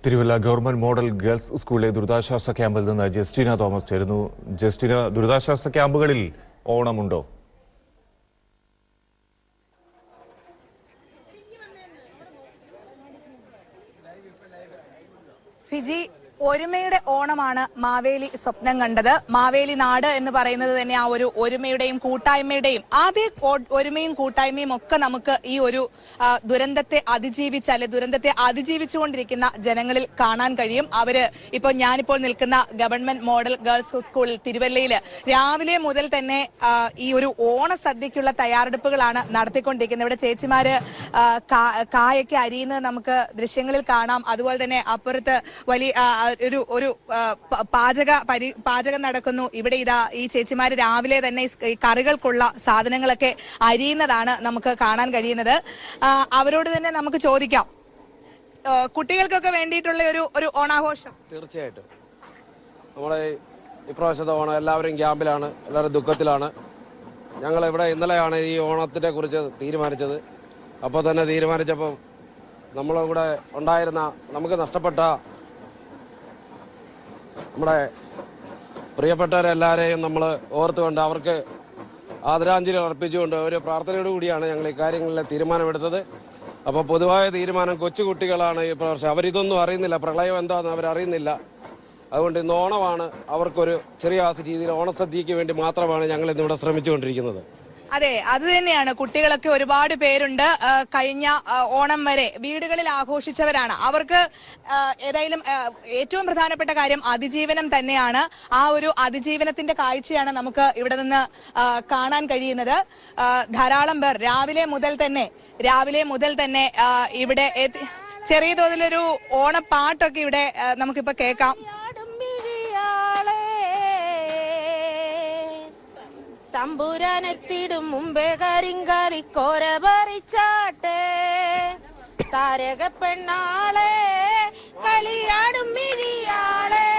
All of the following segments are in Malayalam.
തിരുവല്ല ഗവൺമെന്റ് മോഡൽ ഗേൾസ് സ്കൂളിലെ ദുരിതാശ്വാസ ക്യാമ്പിൽ നിന്ന് ജസ്റ്റിന തോമസ് ചേരുന്നു. ജസ്റ്റിന, ദുരിതാശ്വാസ ക്യാമ്പുകളിൽ ഓണമുണ്ടോ? ഫിജി, ഒരുമയുടെ ഓണമാണ് മാവേലി സ്വപ്നം കണ്ടത്. മാവേലി നാട് എന്ന് പറയുന്നത് തന്നെ ആ ഒരു ഒരുമയുടെയും കൂട്ടായ്മയുടെയും അതേ ഒരുമയും കൂട്ടായ്മയും ഒക്കെ നമുക്ക് ഈ ഒരു ദുരന്തത്തെ അതിജീവിച്ചുകൊണ്ടിരിക്കുന്ന ജനങ്ങളിൽ കാണാൻ കഴിയും. അവര് ഞാനിപ്പോൾ നിൽക്കുന്ന ഗവൺമെന്റ് മോഡൽ ഗേൾസ് സ്കൂളിൽ തിരുവല്ലയിൽ രാവിലെ മുതൽ തന്നെ ഈ ഒരു ഓണസദ്യക്കുള്ള തയ്യാറെടുപ്പുകളാണ് നടത്തിക്കൊണ്ടിരിക്കുന്നത്. ഇവിടെ ചേച്ചിമാര് കായൊക്കെ അരിയുന്നത് നമുക്ക് ദൃശ്യങ്ങളിൽ കാണാം. അതുപോലെ തന്നെ അപ്പുറത്ത് വലിയ ഒരു പാചകം നടക്കുന്നു. ഇവിടെ ഈ ചേച്ചിമാര് രാവിലെ തന്നെ ഈ കറികൾക്കുള്ള സാധനങ്ങളൊക്കെ അരിയുന്നതാണ് നമുക്ക് കാണാൻ കഴിയുന്നത്. അവരോട് തന്നെ നമുക്ക് ചോദിക്കാം, കുട്ടികൾക്കൊക്കെ വേണ്ടിയിട്ടുള്ള ഒരു ഓണാഘോഷം. തീർച്ചയായിട്ടും നമ്മുടെ ഇപ്രാവശ്യത്തെ ഓണം എല്ലാവരും ക്യാമ്പിലാണ്, എല്ലാവരും ദുഃഖത്തിലാണ്. ഞങ്ങൾ ഇവിടെ ഇന്നലെയാണ് ഈ ഓണത്തിനെ കുറിച്ച് തീരുമാനിച്ചത്. അപ്പോൾ തന്നെ തീരുമാനിച്ചപ്പോൾ നമ്മളിവിടെ ഉണ്ടായിരുന്ന നമുക്ക് നഷ്ടപ്പെട്ട നമ്മുടെ പ്രിയപ്പെട്ടവരെല്ലാവരെയും നമ്മൾ ഓർത്തുകൊണ്ട് അവർക്ക് ആദരാഞ്ജലി അർപ്പിച്ചുകൊണ്ട് ഒരു പ്രാർത്ഥനയോട് കൂടിയാണ് ഞങ്ങൾ ഈ കാര്യങ്ങളിൽ തീരുമാനമെടുത്തത്. അപ്പോൾ പൊതുവായ തീരുമാനം കൊച്ചുകുട്ടികളാണ് ഈ പ്രാവശ്യം. അവരിതൊന്നും അറിയുന്നില്ല, പ്രളയം എന്താണെന്ന് അവരറിയുന്നില്ല. അതുകൊണ്ട് ഇന്ന് ഓണമാണ്, അവർക്കൊരു ചെറിയ രീതിയിൽ ഓണസദ്യക്ക് വേണ്ടി മാത്രമാണ് ഞങ്ങൾ ഇന്നിവിടെ ശ്രമിച്ചുകൊണ്ടിരിക്കുന്നത്. അതെ, അത് തന്നെയാണ്. കുട്ടികളൊക്കെ ഒരുപാട് പേരുണ്ട്. കഴിഞ്ഞ ഓണം വരെ വീടുകളിൽ ആഘോഷിച്ചവരാണ്. അവർക്ക് ഏതായാലും ഏറ്റവും പ്രധാനപ്പെട്ട കാര്യം അതിജീവനം തന്നെയാണ്. ആ ഒരു അതിജീവനത്തിന്റെ കാഴ്ചയാണ് നമുക്ക് ഇവിടെ നിന്ന് കാണാൻ കഴിയുന്നത്. ധാരാളം പേർ രാവിലെ മുതൽ തന്നെ ഇവിടെ ചെറിയ തോതിലൊരു ഓണപ്പാട്ടൊക്കെ ഇവിടെ നമുക്കിപ്പോ കേൾക്കാം. തമ്പുരാനെത്തിടും മുമ്പേ കരിങ്കാലിക്കോര പറിച്ചാട്ടെ, താരക പെണ്ണാളെ കളിയാടും മിഴിയാളെ.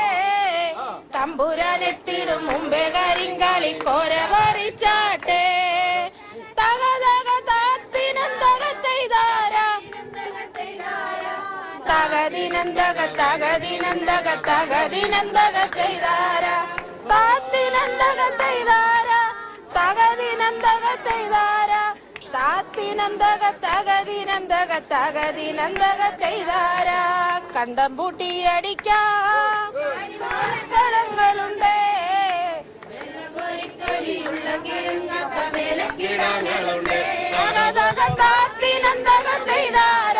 തമ്പുരാനെത്തിടും മുമ്പേ കരിങ്കാലിക്കോര പറിച്ചാട്ടെ, തകതക താത്തിനന്തകത്തെയ്താര, തകതിനന്തക തകതിനന്തക തകതിനന്തകത്തെയ്താര, താത്തിനന്തകത്തെയ്താര, തകതിനന്തകത്തെയ്താര, താത്തിനന്തക തകതിനന്തക തകതിനന്തകത്തെയ്താര. കണ്ടം പൂട്ടിയടിക്കാം കളുണ്ട്, തകതക താത്തിനന്തകത്തെയ്താര,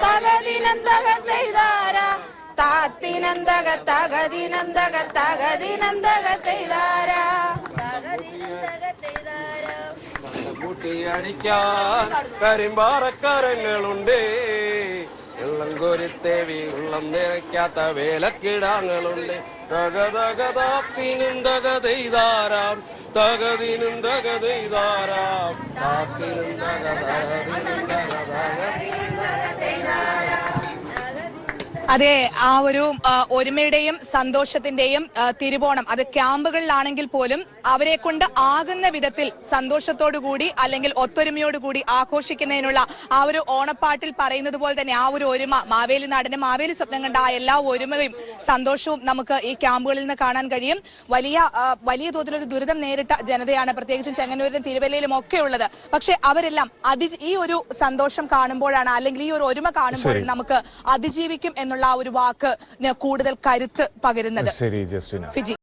തകതിനന്തകത്തെയ്താര, താത്തിനന്തക തകതിനന്തക തകതിനന്തകത്തെയ്താര. കൂട്ടിയടിക്കാൻ കരിമ്പാറക്കാരങ്ങളുണ്ട്, വെള്ളം കോരിത്തേവി ഉള്ളം നിറയ്ക്കാത്ത വേലക്കിടാങ്ങളുണ്ട്. തകതകതാത്തിനും തകതെയ്താരാം, തകതിനും തകതെയ്താരാം, താത്തിനും അതെ, ആ ഒരു ഒരുമയുടെയും സന്തോഷത്തിന്റെയും തിരുവോണം അത് ക്യാമ്പുകളിലാണെങ്കിൽ പോലും അവരെ കൊണ്ട് ആകുന്ന വിധത്തിൽ സന്തോഷത്തോടുകൂടി അല്ലെങ്കിൽ ഒത്തൊരുമയോടുകൂടി ആഘോഷിക്കുന്നതിനുള്ള ആ ഒരു ഓണപ്പാട്ടിൽ പറയുന്നത് പോലെ തന്നെ ആ ഒരു ഒരുമ, മാവേലി നാടിന് മാവേലി സ്വപ്നം കണ്ട ആ എല്ലാ ഒരുമയും സന്തോഷവും നമുക്ക് ഈ ക്യാമ്പുകളിൽ നിന്ന് കാണാൻ കഴിയും. വലിയ തോതിലൊരു ദുരിതം നേരിട്ട ജനതയാണ് പ്രത്യേകിച്ചും ചെങ്ങന്നൂരിലും തിരുവല്ലയിലും ഒക്കെ ഉള്ളത്. പക്ഷെ അവരെല്ലാം ഈ ഒരു സന്തോഷം കാണുമ്പോഴാണ്, അല്ലെങ്കിൽ ഈ ഒരു ഒരുമ കാണുമ്പോഴാണ് നമുക്ക് അതിജീവിക്കും എന്നുള്ള ആ ഒരു വാക്ക് കൂടുതൽ കരുത്ത് പകരുന്നത്. ശരി ജസ്റ്റിന. ഫിജി.